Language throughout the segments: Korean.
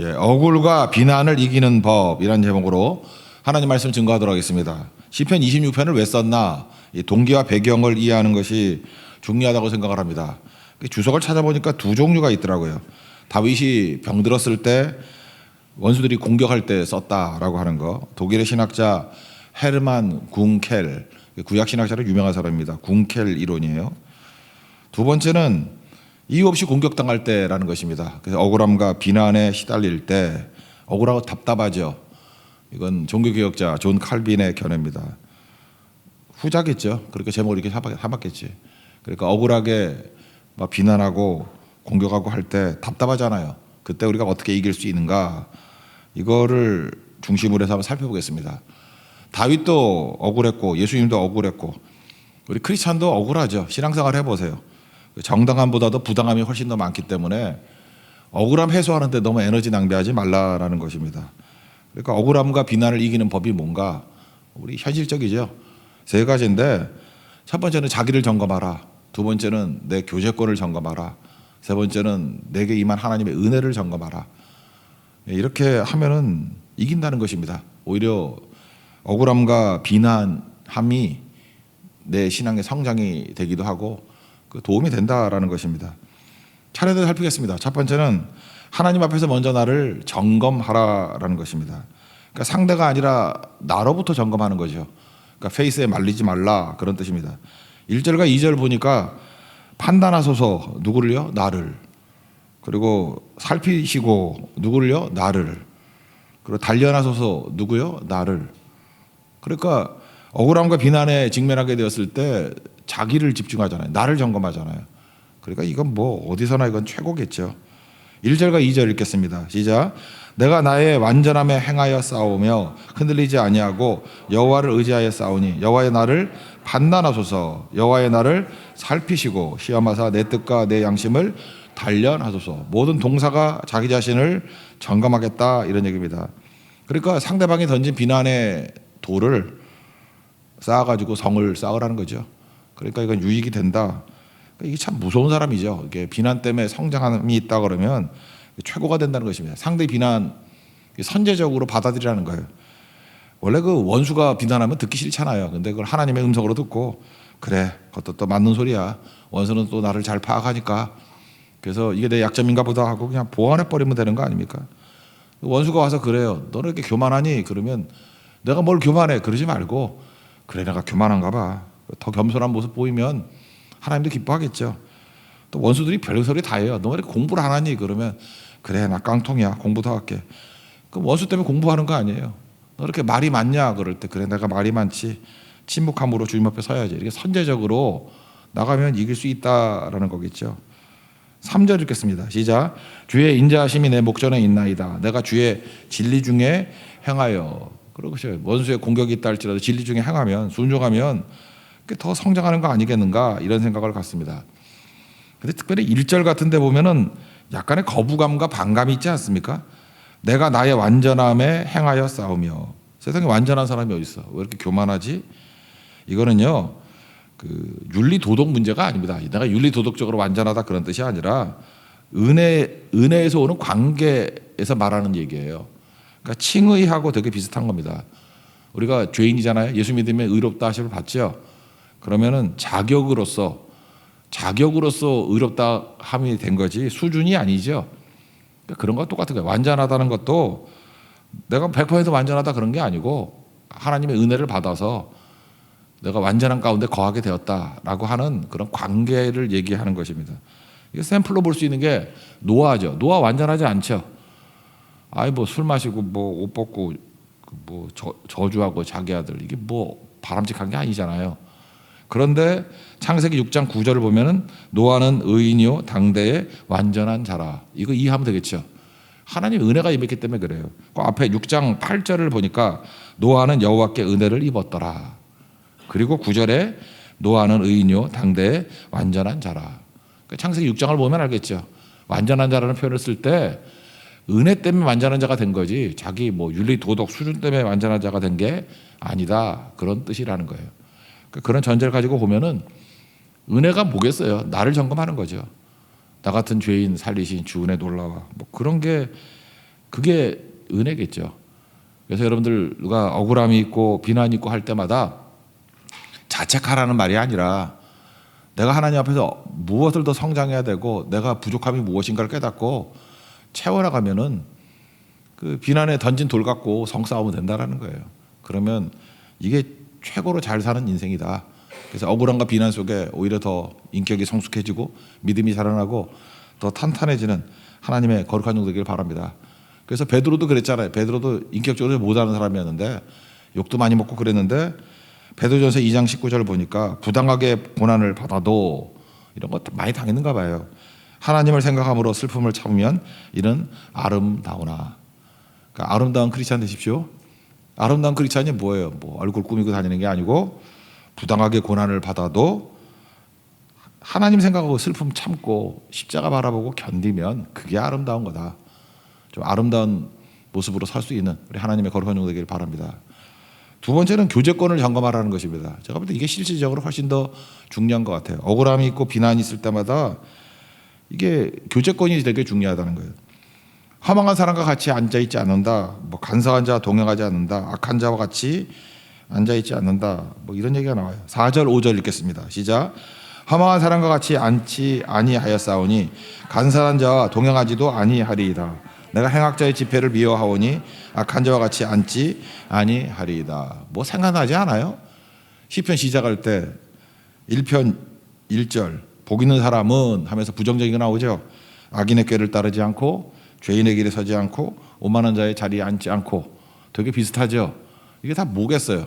억울과 비난을 이기는 법이라는 제목으로 하나님 말씀 증거하도록 하겠습니다. 시편 26편을 왜 썼나? 이 동기와 배경을 이해하는 것이 중요하다고 생각을 합니다. 주석을 찾아보니까 두 종류가 있더라고요. 다윗이 병들었을 때 원수들이 공격할 때 썼다라고 하는 거. 독일의 신학자 헤르만 궁켈, 구약 신학자로 유명한 사람입니다. 궁켈 이론이에요. 두 번째는 이유 없이 공격당할 때라는 것입니다. 그래서 억울함과 비난에 시달릴 때 억울하고 답답하죠. 이건 종교개혁자 존 칼빈의 견해입니다. 후자겠죠. 그렇게 제목을 이렇게 삼았겠지. 그러니까 억울하게 막 비난하고 공격하고 할 때 답답하잖아요. 그때 우리가 어떻게 이길 수 있는가, 이거를 중심으로 해서 한번 살펴보겠습니다. 다윗도 억울했고 예수님도 억울했고 우리 크리스찬도 억울하죠. 신앙생활 해보세요. 정당함보다도 부당함이 훨씬 더 많기 때문에 억울함 해소하는데 너무 에너지 낭비하지 말라라는 것입니다. 그러니까 억울함과 비난을 이기는 법이 뭔가, 우리 현실적이죠. 세 가지인데, 첫 번째는 자기를 점검하라, 두 번째는 내 교제권을 점검하라, 세 번째는 내게 임한 하나님의 은혜를 점검하라. 이렇게 하면은 이긴다는 것입니다. 오히려 억울함과 비난함이 내 신앙의 성장이 되기도 하고 도움이 된다라는 것입니다. 차례대로 살피겠습니다. 첫 번째는 하나님 앞에서 먼저 나를 점검하라라는 것입니다. 그러니까 상대가 아니라 나로부터 점검하는 거죠. 그러니까 페이스에 말리지 말라, 그런 뜻입니다. 1절과 2절 보니까 판단하소서, 누구를요? 나를. 그리고 살피시고, 누구를요? 나를. 그리고 단련하소서, 누구요? 나를. 그러니까 억울함과 비난에 직면하게 되었을 때 자기를 집중하잖아요. 나를 점검하잖아요. 그러니까 이건 뭐 어디서나 이건 최고겠죠. 1절과 2절 읽겠습니다. 시작. 내가 나의 완전함에 행하여 싸우며 흔들리지 아니하고 여호와를 의지하여 싸우니 여호와의 나를 판단하소서, 여호와의 나를 살피시고 시험하사 내 뜻과 내 양심을 단련하소서. 모든 동사가 자기 자신을 점검하겠다, 이런 얘기입니다. 그러니까 상대방이 던진 비난의 돌을 쌓아가지고 성을 쌓으라는 거죠. 그러니까 이건 유익이 된다. 이게 참 무서운 사람이죠. 이게 비난 때문에 성장함이 있다 그러면 최고가 된다는 것입니다. 상대 비난 선제적으로 받아들이라는 거예요. 원래 그 원수가 비난하면 듣기 싫잖아요. 근데 그걸 하나님의 음성으로 듣고, 그래, 그것도 또 맞는 소리야. 원수는 또 나를 잘 파악하니까. 그래서 이게 내 약점인가 보다 하고 그냥 보완해버리면 되는 거 아닙니까? 원수가 와서 그래요. 너는 이렇게 교만하니? 그러면 내가 뭘 교만해? 그러지 말고, 그래, 내가 교만한가 봐. 더 겸손한 모습 보이면 하나님도 기뻐하겠죠. 또 원수들이 별소리 다 해요. 너 왜 이렇게 공부를 안 하니? 그러면 그래, 나 깡통이야. 공부 더 할게. 그럼 원수 때문에 공부하는 거 아니에요. 너 이렇게 말이 많냐? 그럴 때 그래, 내가 말이 많지. 침묵함으로 주님 앞에 서야지. 이렇게 선제적으로 나가면 이길 수 있다라는 거겠죠. 3절 읽겠습니다. 시작. 주의 인자하심이 내 목전에 있나이다. 내가 주의 진리 중에 행하여. 그러고 원수의 공격이 있다 할지라도 진리 중에 행하면, 순종하면 더 성장하는 거 아니겠는가, 이런 생각을 갖습니다. 근데 특별히 1절 같은 데 보면은 약간의 거부감과 반감이 있지 않습니까? 내가 나의 완전함에 행하여 싸우며. 세상에 완전한 사람이 어디 있어? 왜 이렇게 교만하지? 이거는요, 그 윤리 도덕 문제가 아닙니다. 내가 윤리 도덕적으로 완전하다, 그런 뜻이 아니라 은혜에서 오는 관계에서 말하는 얘기예요. 그러니까 칭의하고 되게 비슷한 겁니다. 우리가 죄인이잖아요. 예수 믿으면 의롭다 하심을 받죠. 그러면은 자격으로서 의롭다 함이 된 거지 수준이 아니죠. 그러니까 그런 거 똑같은 거예요. 완전하다는 것도 내가 100% 완전하다 그런 게 아니고 하나님의 은혜를 받아서 내가 완전한 가운데 거하게 되었다라고 하는 그런 관계를 얘기하는 것입니다. 이게 샘플로 볼 수 있는 게 노아죠. 노아 완전하지 않죠. 아이 뭐 술 마시고 뭐 옷 벗고 뭐 저주하고 자기 아들, 이게 뭐 바람직한 게 아니잖아요. 그런데 창세기 6장 9절을 보면은 노아는 의인이요 당대의 완전한 자라. 이거 이해하면 되겠죠. 하나님 은혜가 임했기 때문에 그래요. 그 앞에 6장 8절을 보니까 노아는 여호와께 은혜를 입었더라. 그리고 9절에 노아는 의인이요 당대의 완전한 자라. 창세기 6장을 보면 알겠죠. 완전한 자라는 표현을 쓸 때 은혜 때문에 완전한 자가 된 거지 자기 뭐 윤리 도덕 수준 때문에 완전한 자가 된 게 아니다, 그런 뜻이라는 거예요. 그런 전제를 가지고 보면은 은혜가 뭐겠어요? 나를 점검하는 거죠. 나 같은 죄인 살리신 주 은혜 놀라워. 뭐 그런 게 그게 은혜겠죠. 그래서 여러분들 누가 억울함이 있고 비난이 있고 할 때마다 자책하라는 말이 아니라 내가 하나님 앞에서 무엇을 더 성장해야 되고 내가 부족함이 무엇인가를 깨닫고 채워나가면은 그 비난에 던진 돌 갖고 성싸우면 된다라는 거예요. 그러면 이게 최고로 잘 사는 인생이다. 그래서 억울함과 비난 속에 오히려 더 인격이 성숙해지고 믿음이 자라나고 더 탄탄해지는 하나님의 거룩한 종 되기를 바랍니다. 그래서 베드로도 그랬잖아요. 베드로도 인격적으로 못하는 사람이었는데 욕도 많이 먹고 그랬는데 베드로전서 2장 19절을 보니까 부당하게 고난을 받아도 이런 거 많이 당했는가 봐요. 하나님을 생각함으로 슬픔을 참으면 이는 아름다우나. 그러니까 아름다운 크리스찬 되십시오. 아름다운 크리스찬이 뭐예요? 뭐 얼굴 꾸미고 다니는 게 아니고 부당하게 고난을 받아도 하나님 생각하고 슬픔 참고 십자가 바라보고 견디면 그게 아름다운 거다. 좀 아름다운 모습으로 살 수 있는 우리 하나님의 거룩한 종 되기를 바랍니다. 두 번째는 교제권을 점검하라는 것입니다. 제가 볼 때 이게 실질적으로 훨씬 더 중요한 것 같아요. 억울함이 있고 비난이 있을 때마다 이게 교제권이 되게 중요하다는 거예요. 허망한 사람과 같이 앉아있지 않는다. 뭐 간사한 자와 동행하지 않는다. 악한 자와 같이 앉아있지 않는다. 뭐 이런 얘기가 나와요. 4절 5절 읽겠습니다. 시작. 허망한 사람과 같이 앉지 아니하였사오니 간사한 자와 동행하지도 아니하리이다. 내가 행악자의 집회를 미워하오니 악한 자와 같이 앉지 아니하리이다. 뭐 생각나지 않아요? 시편 시작할 때 1편 1절 복 있는 사람은 하면서 부정적인 거 나오죠. 악인의 꾀를 따르지 않고 죄인의 길에 서지 않고 오만한 자의 자리에 앉지 않고 되게 비슷하죠. 이게 다 뭐겠어요?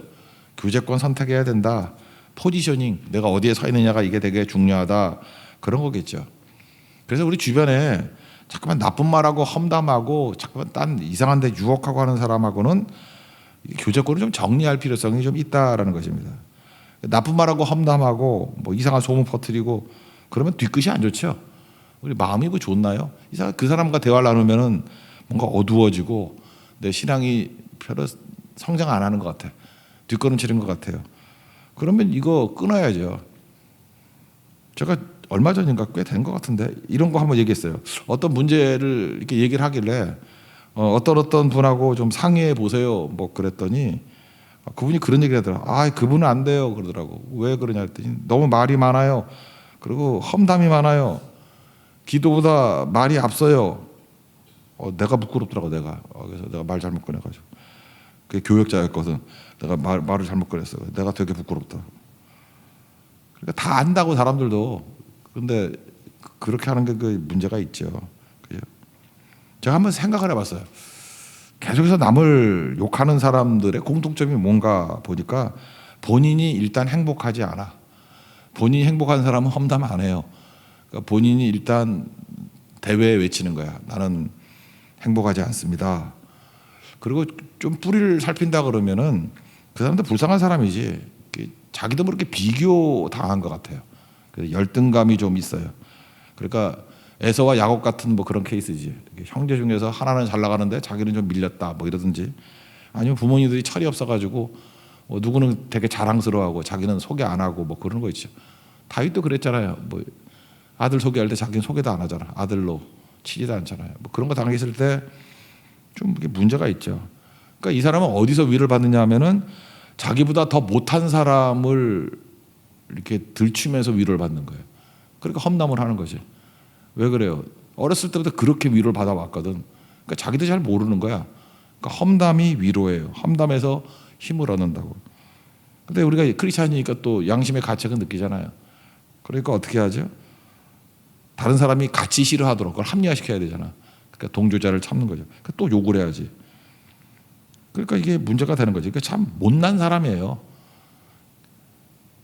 교제권 선택해야 된다. 포지셔닝 내가 어디에 서 있느냐가 이게 되게 중요하다. 그런 거겠죠. 그래서 우리 주변에 자꾸만 나쁜 말하고 험담하고 자꾸만 딴 이상한 데 유혹하고 하는 사람하고는 교제권을 좀 정리할 필요성이 좀 있다라는 것입니다. 나쁜 말하고 험담하고 뭐 이상한 소문 퍼뜨리고 그러면 뒤끝이 안 좋죠. 우리 마음이 뭐 좋나요? 이상 그 사람과 대화를 나누면은 뭔가 어두워지고 내 신앙이 별로 성장 안 하는 것 같아. 뒷걸음치는 것 같아요. 그러면 이거 끊어야죠. 제가 얼마 전인가 꽤 된 것 같은데 이런 거 한번 얘기했어요. 어떤 문제를 이렇게 얘기를 하길래 어떤 분하고 좀 상의해 보세요. 뭐 그랬더니 그분이 그런 얘기를 하더라고요. 아, 그분은 안 돼요. 그러더라고. 왜 그러냐 했더니 너무 말이 많아요. 그리고 험담이 많아요. 기도보다 말이 앞서요. 내가 부끄럽더라고 내가. 그래서 내가 말 잘못 꺼내가지고. 그게 교역자였거든. 내가 말을 잘못 꺼냈어. 내가 되게 부끄럽다. 그러니까 다 안다고 사람들도. 근데 그렇게 하는 게 그 문제가 있죠. 그죠? 제가 한번 생각을 해봤어요. 계속해서 남을 욕하는 사람들의 공통점이 뭔가 보니까 본인이 일단 행복하지 않아. 본인이 행복한 사람은 험담 안 해요. 그러니까 본인이 일단 대회에 외치는 거야. 나는 행복하지 않습니다. 그리고 좀 뿌리를 살핀다 그러면은 그 사람도 불쌍한 사람이지. 자기도 모르게 비교 당한 것 같아요. 열등감이 좀 있어요. 그러니까 에서와 야곱 같은 뭐 그런 케이스지. 형제 중에서 하나는 잘 나가는데 자기는 좀 밀렸다 뭐 이러든지 아니면 부모님들이 철이 없어가지고 누구는 되게 자랑스러워하고 자기는 소개 안 하고 뭐 그런 거 있죠. 다윗도 그랬잖아요. 뭐 아들 소개할 때 자기는 소개도 안 하잖아. 아들로 치지도 않잖아요. 뭐 그런 거 당했을 때 좀 문제가 있죠. 그러니까 이 사람은 어디서 위를 받느냐 하면은 자기보다 더 못한 사람을 이렇게 들추면서 위로를 받는 거예요. 그러니까 험담을 하는 거지. 왜 그래요? 어렸을 때부터 그렇게 위로를 받아왔거든. 그러니까 자기도 잘 모르는 거야. 그러니까 험담이 위로예요. 험담에서 힘을 얻는다고. 근데 우리가 크리스찬이니까 또 양심의 가책은 느끼잖아요. 그러니까 어떻게 하죠? 다른 사람이 같이 싫어하도록 그걸 합리화시켜야 되잖아. 그러니까 동조자를 참는 거죠. 그러니까 또 욕을 해야지. 그러니까 이게 문제가 되는 거지. 그러니까 참 못난 사람이에요.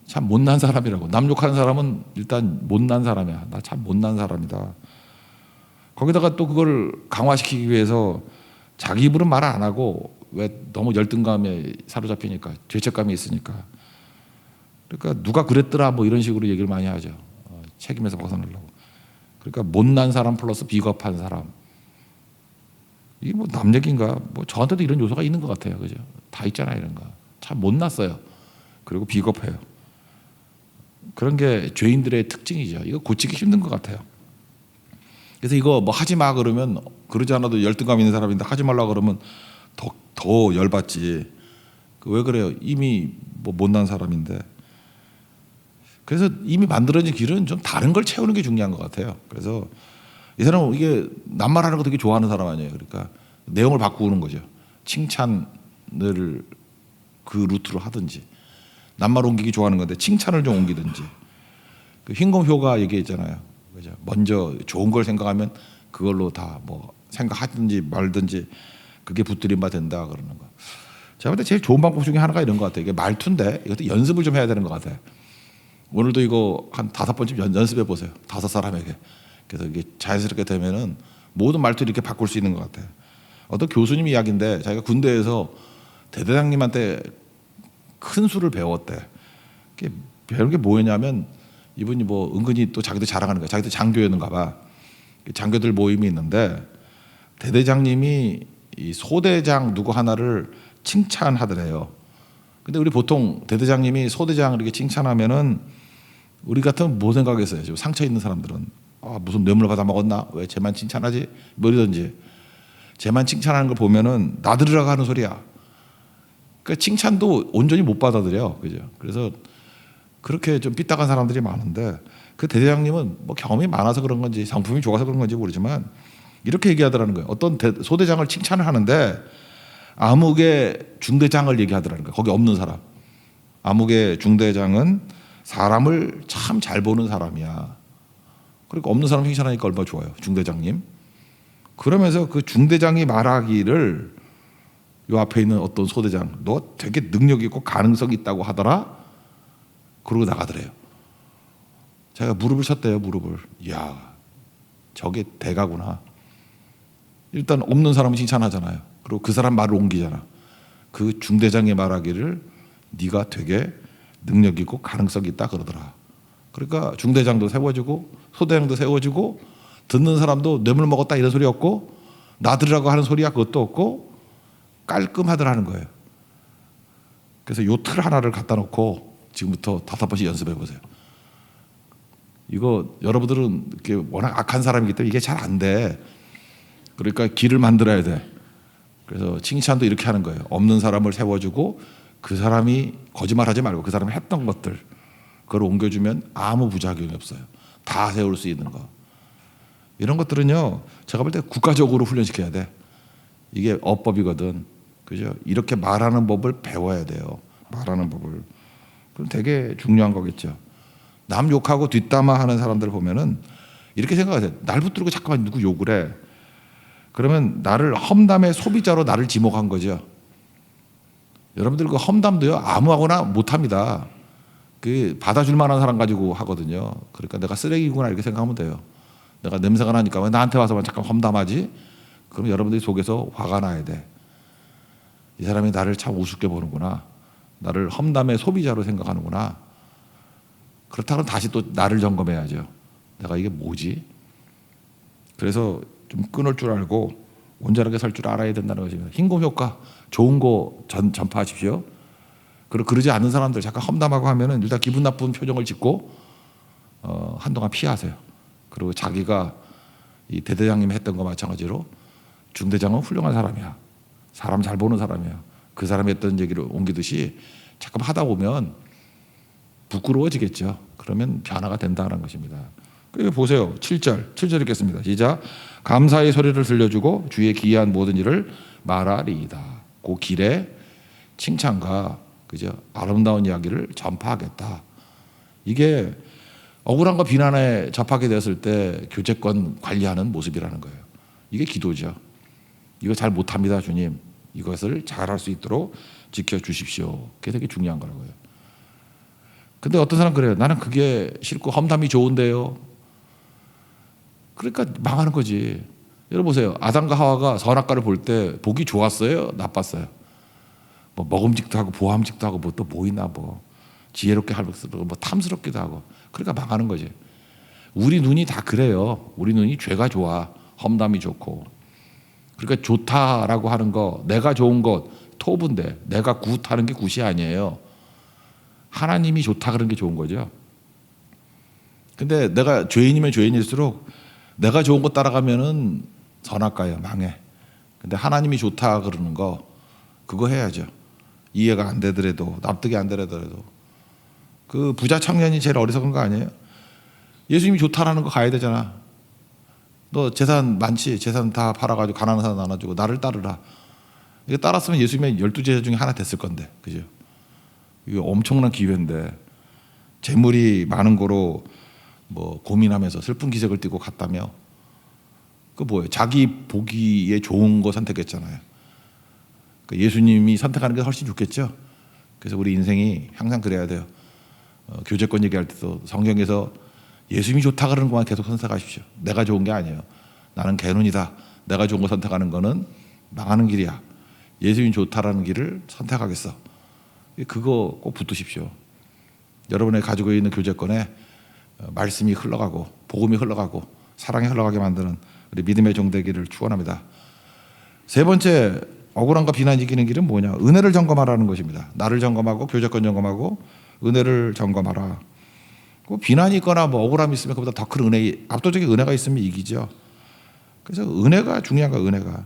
참 못난 사람이라고. 남 욕하는 사람은 일단 못난 사람이야. 나 참 못난 사람이다. 거기다가 또 그걸 강화시키기 위해서 자기 입으로 말 안 하고 왜 너무 열등감에 사로잡히니까 죄책감이 있으니까. 그러니까 누가 그랬더라 뭐 이런 식으로 얘기를 많이 하죠. 책임에서 벗어나려고. 그러니까 못난 사람 플러스 비겁한 사람. 이게 뭐 남 얘기인가? 뭐 저한테도 이런 요소가 있는 것 같아요. 그죠? 다 있잖아요, 이런 거. 참 못났어요. 그리고 비겁해요. 그런 게 죄인들의 특징이죠. 이거 고치기 힘든 것 같아요. 그래서 이거 뭐 하지 마 그러면 그러지 않아도 열등감 있는 사람인데 하지 말라 그러면 더 열받지. 왜 그래요? 이미 뭐 못난 사람인데. 그래서 이미 만들어진 길은 좀 다른 걸 채우는 게 중요한 것 같아요. 그래서 이 사람은 이게 낱말하는 거 되게 좋아하는 사람 아니에요. 그러니까 내용을 바꾸는 거죠. 칭찬을 그 루트로 하든지, 낱말 옮기기 좋아하는 건데 칭찬을 좀 옮기든지. 그 흰검효가 얘기했잖아요. 그죠? 먼저 좋은 걸 생각하면 그걸로 다 뭐 생각하든지 말든지 그게 붙들림 바 된다 그러는 거. 제가 볼 때 제일 좋은 방법 중에 하나가 이런 것 같아요. 이게 말투인데 이것도 연습을 좀 해야 되는 것 같아요. 오늘도 이거 한 5번쯤 연습해 보세요. 5사람에게. 그래서 이게 자연스럽게 되면은 모든 말투를 이렇게 바꿀 수 있는 것 같아요. 어떤 교수님 이야기인데 자기가 군대에서 대대장님한테 큰 수를 배웠대. 배운 게 뭐였냐면 이분이 뭐 은근히 또 자기도 자랑하는 거야. 자기도 장교였는가 봐. 장교들 모임이 있는데 대대장님이 이 소대장 누구 하나를 칭찬하더래요. 근데 우리 보통 대대장님이 소대장 이렇게 칭찬하면은 우리 같으면 뭐 생각했어요? 지금 상처 있는 사람들은 무슨 뇌물 받아 먹었나? 왜 쟤만 칭찬하지? 뭐 이러든지. 쟤만 칭찬하는 걸 보면은 나들으라고 하는 소리야. 그러니까 칭찬도 온전히 못 받아들여. 그죠? 그래서 그렇게 좀 삐딱한 사람들이 많은데 그 대대장님은 뭐 경험이 많아서 그런 건지 상품이 좋아서 그런 건지 모르지만 이렇게 얘기하더라는 거예요. 어떤 소대장을 칭찬을 하는데 암흑의 중대장을 얘기하더라는 거예요. 거기 없는 사람. 암흑의 중대장은 사람을 참 잘 보는 사람이야. 그러니까 없는 사람 칭찬하니까 얼마나 좋아요. 중대장님. 그러면서 그 중대장이 말하기를 요 앞에 있는 어떤 소대장 너 되게 능력 있고 가능성 있다고 하더라. 그러고 나가더래요. 제가 무릎을 쳤대요. 무릎을. 이야 저게 대가구나. 일단 없는 사람은 칭찬하잖아요. 그리고 그 사람 말을 옮기잖아. 그 중대장이 말하기를 네가 되게 능력 있고 가능성 있다 그러더라. 그러니까 중대장도 세워지고 소대장도 세워지고 듣는 사람도 뇌물 먹었다 이런 소리 없고 나들으라고 하는 소리야 그것도 없고 깔끔하더라는 거예요. 그래서 요 틀 하나를 갖다 놓고 지금부터 5번씩 연습해 보세요. 이거 여러분들은 이렇게 워낙 악한 사람이기 때문에 이게 잘 안 돼. 그러니까 길을 만들어야 돼. 그래서 칭찬도 이렇게 하는 거예요. 없는 사람을 세워주고 그 사람이 거짓말하지 말고 그 사람이 했던 것들 그걸 옮겨주면 아무 부작용이 없어요. 다 세울 수 있는 거. 이런 것들은요. 제가 볼 때 국가적으로 훈련시켜야 돼. 이게 어법이거든. 그죠? 이렇게 말하는 법을 배워야 돼요. 말하는 법을. 그럼 되게 중요한 거겠죠. 남 욕하고 뒷담화하는 사람들 보면은 이렇게 생각하세요. 날 붙들고 잠깐만 누구 욕을 해. 그러면 나를 험담의 소비자로 나를 지목한 거죠. 여러분들 그 험담도요 아무하고나 못합니다. 그 받아줄 만한 사람 가지고 하거든요. 그러니까 내가 쓰레기구나 이렇게 생각하면 돼요. 내가 냄새가 나니까 왜 나한테 와서만 잠깐 험담하지? 그럼 여러분들이 속에서 화가 나야 돼. 이 사람이 나를 참 우습게 보는구나. 나를 험담의 소비자로 생각하는구나. 그렇다면 다시 또 나를 점검해야죠. 내가 이게 뭐지? 그래서 좀 끊을 줄 알고 온전하게 설 줄 알아야 된다는 것입니다. 흰곰 효과 좋은 거 전파하십시오. 그리고 그러지 않는 사람들 잠깐 험담하고 하면은 일단 기분 나쁜 표정을 짓고 한동안 피하세요. 그리고 자기가 이 대대장님이 했던 거 마찬가지로 중대장은 훌륭한 사람이야. 사람 잘 보는 사람이야. 그 사람이 했던 얘기를 옮기듯이 잠깐 하다 보면 부끄러워지겠죠. 그러면 변화가 된다는 것입니다. 그리고 보세요. 7절 읽겠습니다. 시작. 감사의 소리를 들려주고 주의 기이한 모든 일을 말하리이다. 그 길에 칭찬과 그죠? 아름다운 이야기를 전파하겠다. 이게 억울한 거 비난에 접하게 되었을 때 교제권 관리하는 모습이라는 거예요. 이게 기도죠. 이거 잘 못합니다, 주님. 이것을 잘할 수 있도록 지켜주십시오. 그게 되게 중요한 거라고요. 근데 어떤 사람 그래요. 나는 그게 싫고 험담이 좋은데요. 그러니까 망하는 거지. 여러분 보세요. 아담과 하와가 선악과를 볼 때 보기 좋았어요? 나빴어요? 뭐 먹음직도 하고 보함직도 하고 뭐 또 뭐 있나 뭐 지혜롭게 할수록 뭐 탐스럽기도 하고 그러니까 망하는 거지. 우리 눈이 다 그래요. 우리 눈이 죄가 좋아. 험담이 좋고. 그러니까 좋다라고 하는 거 내가 좋은 것 토브인데 내가 굿하는 게 굿이 아니에요. 하나님이 좋다 그런 게 좋은 거죠. 근데 내가 죄인이면 죄인일수록 내가 좋은 거 따라가면은 선악과야, 망해. 근데 하나님이 좋다 그러는 거 그거 해야죠. 이해가 안 되더라도, 납득이 안 되더라도. 그 부자 청년이 제일 어리석은 거 아니에요? 예수님이 좋다라는 거 가야 되잖아. 너 재산 많지? 재산 다 팔아가지고 가난한 사람 나눠주고 나를 따르라. 이거 따랐으면 예수님의 12제자 중에 하나 됐을 건데, 그죠? 이거 엄청난 기회인데 재물이 많은 거로 뭐 고민하면서 슬픈 기색을 띠고 갔다며. 그 뭐예요? 자기 보기에 좋은 거 선택했잖아요. 그 예수님이 선택하는 게 훨씬 좋겠죠. 그래서 우리 인생이 항상 그래야 돼요. 교제권 얘기할 때도 성경에서 예수님이 좋다 그러는 것만 계속 선택하십시오. 내가 좋은 게 아니에요. 나는 개눈이다. 내가 좋은 거 선택하는 거는 망하는 길이야. 예수님이 좋다라는 길을 선택하겠어. 그거 꼭 붙드십시오. 여러분의 가지고 있는 교제권에 말씀이 흘러가고 복음이 흘러가고 사랑이 흘러가게 만드는 우리 믿음의 종되기를 축원합니다. 세 번째, 억울함과 비난이 이기는 길은 뭐냐? 은혜를 점검하라는 것입니다. 나를 점검하고 교제권 점검하고 은혜를 점검하라. 비난이 있거나 뭐 억울함이 있으면 그보다 더 큰 은혜, 압도적인 은혜가 있으면 이기죠. 그래서 은혜가 중요한 거야. 은혜가.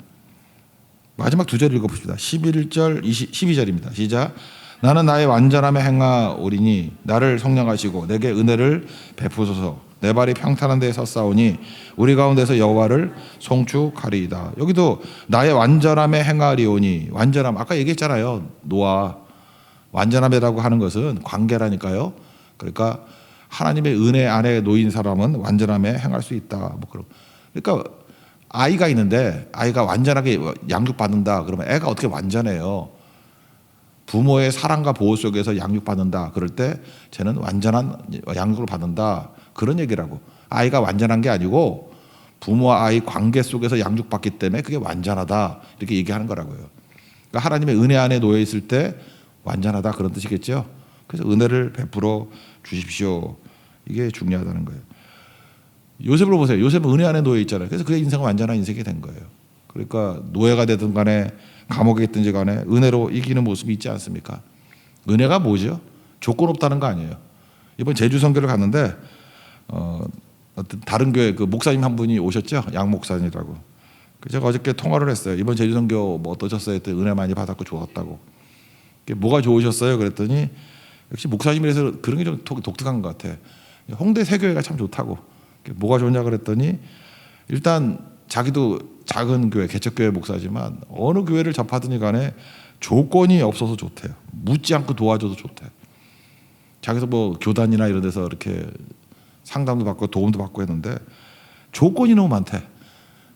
마지막 두 절 읽어봅시다. 11절, 12절입니다. 시작. 나는 나의 완전함에 행하오리니 나를 성령하시고 내게 은혜를 베푸소서. 내 발이 평탄한 데에 섰사오니 우리 가운데서 여호와를 송축하리이다. 여기도 나의 완전함에 행하리오니, 완전함 아까 얘기했잖아요. 노아 완전함이라고 하는 것은 관계라니까요. 그러니까 하나님의 은혜 안에 놓인 사람은 완전함에 행할 수 있다. 뭐 그런. 그러니까 아이가 있는데 아이가 완전하게 양육받는다 그러면 애가 어떻게 완전해요? 부모의 사랑과 보호 속에서 양육받는다 그럴 때 쟤는 완전한 양육을 받는다 그런 얘기라고. 아이가 완전한 게 아니고 부모와 아이 관계 속에서 양육받기 때문에 그게 완전하다 이렇게 얘기하는 거라고요. 그러니까 하나님의 은혜 안에 놓여 있을 때 완전하다 그런 뜻이겠죠. 그래서 은혜를 베풀어 주십시오. 이게 중요하다는 거예요. 요셉을 보세요. 요셉은 은혜 안에 놓여 있잖아요. 그래서 그의 인생은 완전한 인생이 된 거예요. 그러니까 노예가 되든 간에 감옥에 있든지 간에 은혜로 이기는 모습이 있지 않습니까? 은혜가 뭐죠? 조건 없다는 거 아니에요. 이번 제주 선교를 갔는데 어떤 다른 교회 그 목사님 한 분이 오셨죠. 양 목사님이라고. 제가 어저께 통화를 했어요. 이번 제주 선교 뭐 어떠셨어요? 했더니 은혜 많이 받았고 좋았다고. 뭐가 좋으셨어요? 그랬더니 역시 목사님이라서 그런 게 좀 독특한 것 같아. 홍대 세교회가 참 좋다고. 뭐가 좋냐 그랬더니 일단 자기도 작은 교회 개척교회 목사지만 어느 교회를 접하더니 간에 조건이 없어서 좋대요. 묻지 않고 도와줘도 좋대. 자기서 뭐 교단이나 이런 데서 이렇게 상담도 받고 도움도 받고 했는데 조건이 너무 많대.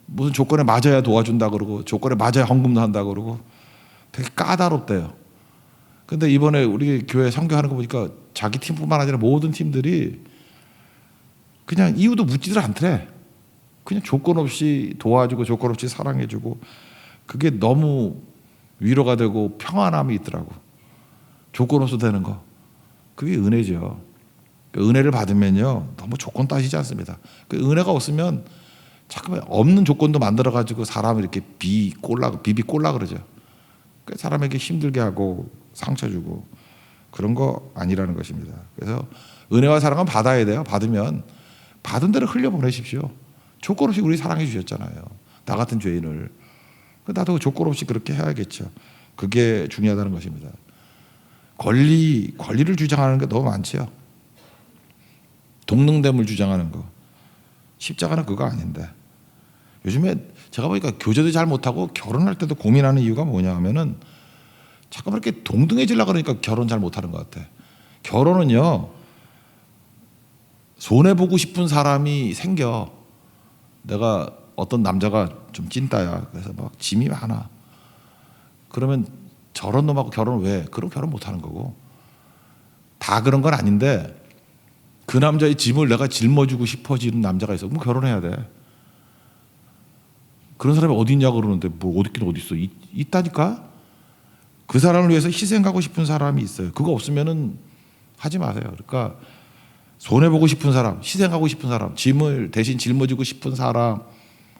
무슨 조건에 맞아야 도와준다 그러고 조건에 맞아야 헌금도 한다 그러고 되게 까다롭대요. 근데 이번에 우리 교회 선교하는 거 보니까 자기 팀뿐만 아니라 모든 팀들이 그냥 이유도 묻지들 않더래. 그냥 조건 없이 도와주고 조건 없이 사랑해주고 그게 너무 위로가 되고 평안함이 있더라고. 조건 없이 되는 거. 그게 은혜죠. 은혜를 받으면요 너무 조건 따지지 않습니다. 그 은혜가 없으면 잠깐만 없는 조건도 만들어가지고 사람을 이렇게 비비 꼴라 그러죠. 사람에게 힘들게 하고 상처 주고 그런 거 아니라는 것입니다. 그래서 은혜와 사랑은 받아야 돼요. 받으면 받은 대로 흘려보내십시오. 조건 없이 우리 사랑해 주셨잖아요. 나 같은 죄인을. 나도 조건 없이 그렇게 해야겠죠. 그게 중요하다는 것입니다. 권리를 주장하는 게 너무 많지요. 동등됨을 주장하는 거. 십자가는 그거 아닌데. 요즘에 제가 보니까 교제도 잘 못하고 결혼할 때도 고민하는 이유가 뭐냐 하면은 잠깐만 이렇게 동등해지려고 그러니까 결혼 잘 못하는 것 같아. 결혼은요 손해보고 싶은 사람이 생겨. 내가 어떤 남자가 좀 찐따야. 그래서 막 짐이 많아. 그러면 저런 놈하고 결혼을 왜? 그럼 결혼 못하는 거고. 다 그런 건 아닌데 그 남자의 짐을 내가 짊어지고 싶어지는 남자가 있어. 그럼 결혼해야 돼. 그런 사람이 어디 있냐고 그러는데 뭐 어디 있긴 어디 있어. 있다니까. 그 사람을 위해서 희생하고 싶은 사람이 있어요. 그거 없으면은 하지 마세요. 그러니까 손해보고 싶은 사람, 희생하고 싶은 사람, 짐을 대신 짊어지고 싶은 사람,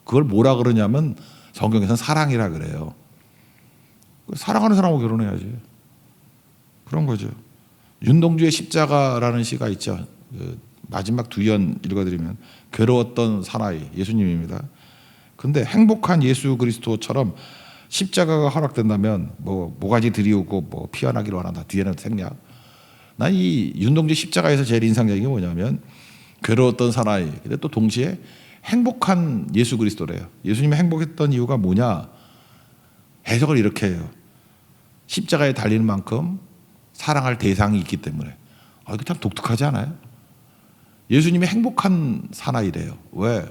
그걸 뭐라 그러냐면 성경에서는 사랑이라 그래요. 사랑하는 사람하고 결혼해야지. 그런 거죠. 윤동주의 십자가라는 시가 있죠. 그 마지막 두연 읽어드리면 괴로웠던 사나이 예수님입니다. 근데 행복한 예수 그리스도처럼 십자가가 허락된다면 뭐 모가지 들이우고 뭐 피어나기를 원한다. 뒤에는 생략. 난 이 윤동주 십자가에서 제일 인상적인 게 뭐냐면 괴로웠던 사나이. 근데 또 동시에 행복한 예수 그리스도래요. 예수님이 행복했던 이유가 뭐냐? 해석을 이렇게 해요. 십자가에 달리는 만큼 사랑할 대상이 있기 때문에. 이거 참 독특하지 않아요? 예수님이 행복한 사나이래요. 왜?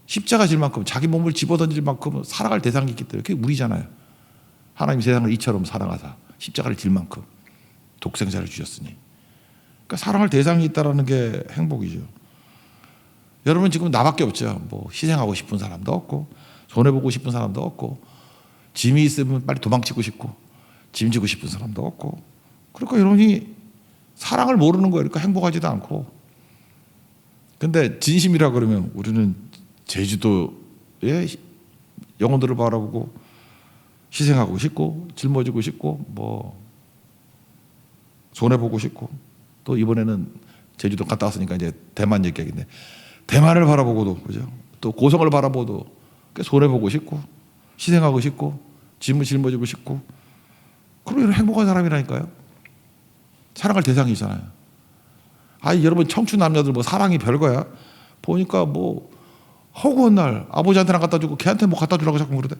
십자가 질 만큼 자기 몸을 집어던질 만큼 사랑할 대상이 있기 때문에. 그게 우리잖아요. 하나님 세상을 이처럼 사랑하사 십자가를 질 만큼 독생자를 주셨으니. 그러니까 사랑할 대상이 있다는 게 행복이죠. 여러분 지금 나밖에 없죠. 뭐 희생하고 싶은 사람도 없고 손해보고 싶은 사람도 없고 짐이 있으면 빨리 도망치고 싶고 짐지고 싶은 사람도 없고. 그러니까 여러분이 사랑을 모르는 거예요. 그러니까 행복하지도 않고. 근데 진심이라 그러면 우리는 제주도의 영혼들을 바라보고 희생하고 싶고 짊어지고 싶고 뭐 손해보고 싶고 또 이번에는 제주도 갔다 왔으니까 이제 대만 얘기하겠네. 대만을 바라보고도 그죠? 또 고성을 바라보고도 손해보고 싶고 희생하고 싶고 짐을 짊어지고 싶고. 그럼 이런 행복한 사람이라니까요. 사랑할 대상이잖아요. 여러분 청춘 남녀들 뭐 사랑이 별거야? 보니까 뭐 허구한 날 아버지한테나 갖다 주고 걔한테 뭐 갖다 주라고 자꾸 그러대.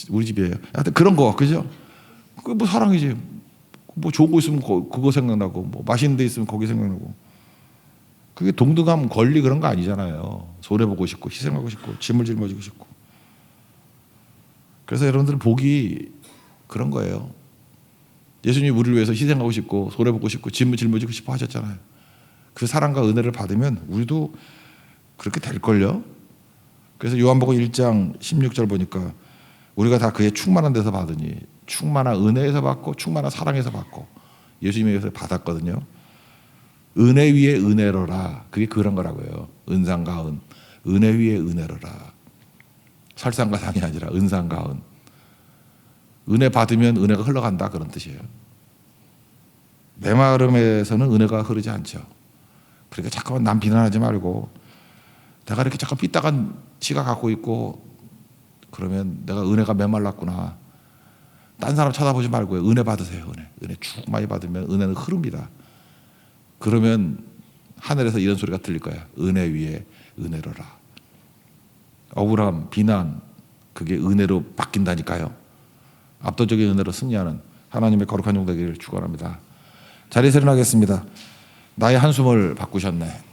우리 집이에요. 하여튼 그런 거 그죠? 그 뭐 사랑이지. 뭐 좋은 거 있으면 그거 생각나고 뭐 맛있는 데 있으면 거기 생각나고. 그게 동등함 권리 그런 거 아니잖아요. 손해보고 싶고 희생하고 싶고 짐을 짊어지고 싶고. 그래서 여러분들 복이 그런 거예요. 예수님이 우리를 위해서 희생하고 싶고 손해보고 싶고 짐을 짊어지고 싶어 하셨잖아요. 그 사랑과 은혜를 받으면 우리도 그렇게 될걸요. 그래서 요한복음 1장 16절 보니까 우리가 다 그의 충만한 데서 받으니 충만한 은혜에서 받고 충만한 사랑에서 받고 예수님에서 받았거든요. 은혜 위에 은혜로라. 그게 그런 거라고요. 은상과 은. 은혜 위에 은혜로라. 설상과 상이 아니라 은상과 은. 은혜 받으면 은혜가 흘러간다 그런 뜻이에요. 메마름에서는 은혜가 흐르지 않죠. 그러니까 잠깐만 남 비난하지 말고 내가 이렇게 잠깐 삐딱한 지가 갖고 있고 그러면 내가 은혜가 메말랐구나. 딴 사람 쳐다보지 말고요. 은혜 받으세요. 은혜 쭉 많이 받으면 은혜는 흐릅니다. 그러면 하늘에서 이런 소리가 들릴 거야. 은혜 위에 은혜로라. 억울함, 비난 그게 은혜로 바뀐다니까요. 압도적인 은혜로 승리하는 하나님의 거룩한 종 되기를 축원합니다. 자리에서 일어나겠습니다. 나의 한숨을 바꾸셨네.